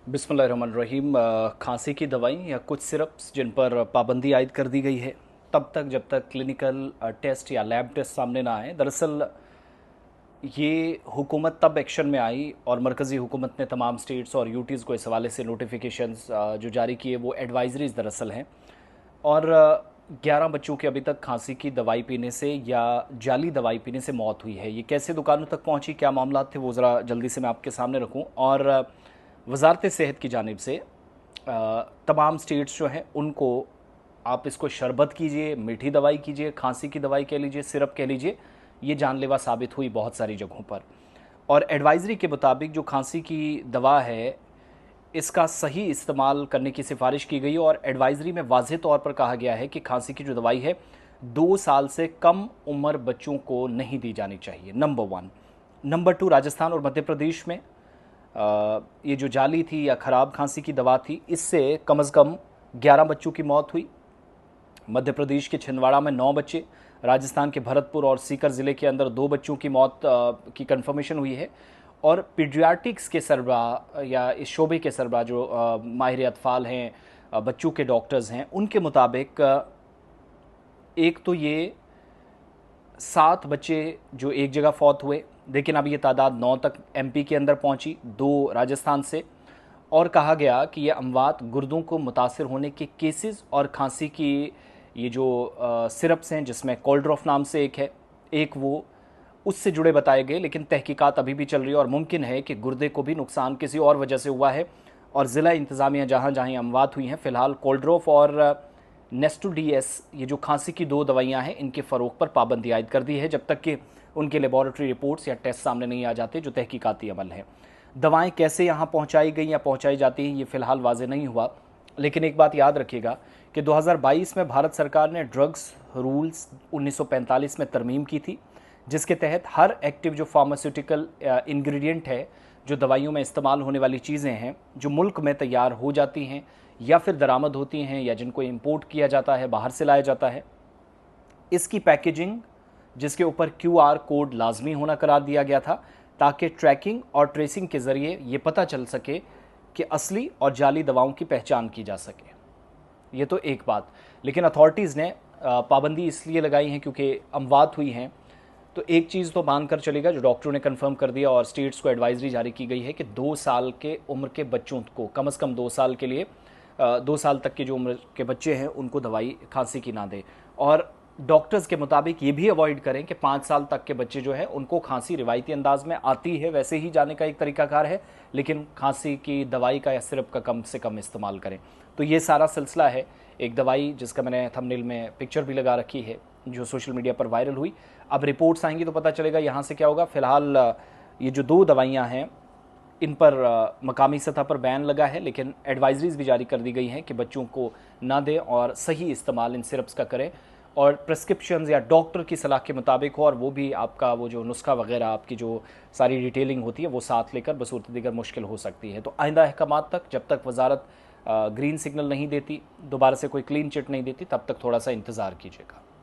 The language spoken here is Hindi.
बिस्मिल्लाहिर्रहमानिर्रहीम। खांसी की दवाई या कुछ सिरप्स जिन पर पाबंदी आयद कर दी गई है तब तक जब तक क्लिनिकल टेस्ट या लैब टेस्ट सामने ना आए। दरअसल ये हुकूमत तब एक्शन में आई और मरकज़ी हुकूमत ने तमाम स्टेट्स और यूटीज़ को इस हवाले से नोटिफिकेशंस जो जारी किए वो एडवाइजरीज दरअसल हैं। और 11 बच्चों की अभी तक खांसी की दवाई पीने से या जाली दवाई पीने से मौत हुई है। ये कैसे दुकानों तक पहुंची, क्या मामला थे, वो ज़रा जल्दी से मैं आपके सामने रखूं। और वजारत सेहत की जानिब से तमाम स्टेट्स जो हैं उनको आप इसको शरबत कीजिए, मीठी दवाई कीजिए, खांसी की दवाई कह लीजिए, सिरप कह लीजिए, ये जानलेवा साबित हुई बहुत सारी जगहों पर। और एडवाइज़री के मुताबिक जो खांसी की दवा है इसका सही इस्तेमाल करने की सिफारिश की गई और एडवाइज़री में वाज़ेह तौर पर कहा गया है कि खांसी की जो दवाई है 2 साल से कम उम्र बच्चों को नहीं दी जानी चाहिए। नंबर 1। नंबर 2, राजस्थान और मध्य प्रदेश में ये जो जाली थी या ख़राब खांसी की दवा थी इससे कम से कम 11 बच्चों की मौत हुई। मध्य प्रदेश के छिंदवाड़ा में 9 बच्चे, राजस्थान के भरतपुर और सीकर ज़िले के अंदर 2 बच्चों की मौत की कंफर्मेशन हुई है। और पीडियाट्रिक्स के सरबराह या इस शोबे के सरबराह जो माहिर अतफ़ाल हैं, बच्चों के डॉक्टर्स हैं, उनके मुताबिक एक तो ये 7 बच्चे जो एक जगह फौत हुए, लेकिन अब ये तादाद 9 तक एमपी के अंदर पहुंची, 2 राजस्थान से। और कहा गया कि ये अमवात गुर्दों को मुतासर होने के केसेस और खांसी की ये जो सिरप्स हैं जिसमें कोल्ड्रॉफ नाम से एक है, एक वो उससे जुड़े बताए गए। लेकिन तहकीकात अभी भी चल रही है और मुमकिन है कि गुर्दे को भी नुकसान किसी और वजह से हुआ है। और ज़िला इंतज़ामिया जहाँ जहाँ अमवात हुई हैं फ़िलहाल कोल्ड्रोफ और नेस्टोडीएस ये जो खांसी की 2 दवाइयाँ हैं इनके फ़रोग पर पाबंदी आयद कर दी है जब तक कि उनके लेबॉरेटरी रिपोर्ट्स या टेस्ट सामने नहीं आ जाते जो तहकीकाती अमल है। दवाएं कैसे यहाँ पहुँचाई गई या पहुँचाई जाती हैं ये फ़िलहाल वाज़ेह नहीं हुआ। लेकिन एक बात याद रखिएगा कि 2022 में भारत सरकार ने ड्रग्स रूल्स 1945 में तरमीम की थी जिसके तहत हर एक्टिव जो फार्मास्यूटिकल इंग्रेडिएंट है, जो दवाइयों में इस्तेमाल होने वाली चीज़ें हैं जो मुल्क में तैयार हो जाती हैं या फिर दरामद होती हैं या जिनको इंपोर्ट किया जाता है, बाहर से लाया जाता है, इसकी पैकेजिंग जिसके ऊपर क्यूआर कोड लाजमी होना करार दिया गया था ताकि ट्रैकिंग और ट्रेसिंग के ज़रिए ये पता चल सके कि असली और जाली दवाओं की पहचान की जा सके। ये तो एक बात। लेकिन अथॉरिटीज़ ने पाबंदी इसलिए लगाई हैं क्योंकि अमवात हुई हैं। तो एक चीज़ तो मान कर चलेगा जो डॉक्टरों ने कंफर्म कर दिया और स्टेट्स को एडवाइजरी जारी की गई है कि 2 साल के उम्र के बच्चों को कम से कम 2 साल के लिए 2 साल तक के जो उम्र के बच्चे हैं उनको दवाई खांसी की ना दें। और डॉक्टर्स के मुताबिक ये भी अवॉइड करें कि 5 साल तक के बच्चे जो है उनको खांसी रिवायती अंदाज में आती है वैसे ही जाने का एक तरीकाकार है, लेकिन खांसी की दवाई का या सिरप का कम से कम इस्तेमाल करें। तो ये सारा सिलसिला है। एक दवाई जिसका मैंने थंबनेल में पिक्चर भी लगा रखी है जो सोशल मीडिया पर वायरल हुई। अब रिपोर्ट्स आएंगी तो पता चलेगा यहाँ से क्या होगा। फ़िलहाल ये जो 2 दवाइयाँ हैं इन पर मकामी सतह पर बैन लगा है, लेकिन एडवाइजरीज भी जारी कर दी गई हैं कि बच्चों को ना दें और सही इस्तेमाल इन सिरप्स का करें और प्रिस्क्रिप्शंस या डॉक्टर की सलाह के मुताबिक हो। और वो भी आपका वो जो नुस्खा वगैरह आपकी जो सारी डिटेलिंग होती है वो साथ लेकर, बसूरत दीगर मुश्किल हो सकती है। तो आइंदा अहकामात तक जब तक वजारत ग्रीन सिग्नल नहीं देती, दोबारा से कोई क्लीन चिट नहीं देती, तब तक थोड़ा सा इंतज़ार कीजिएगा।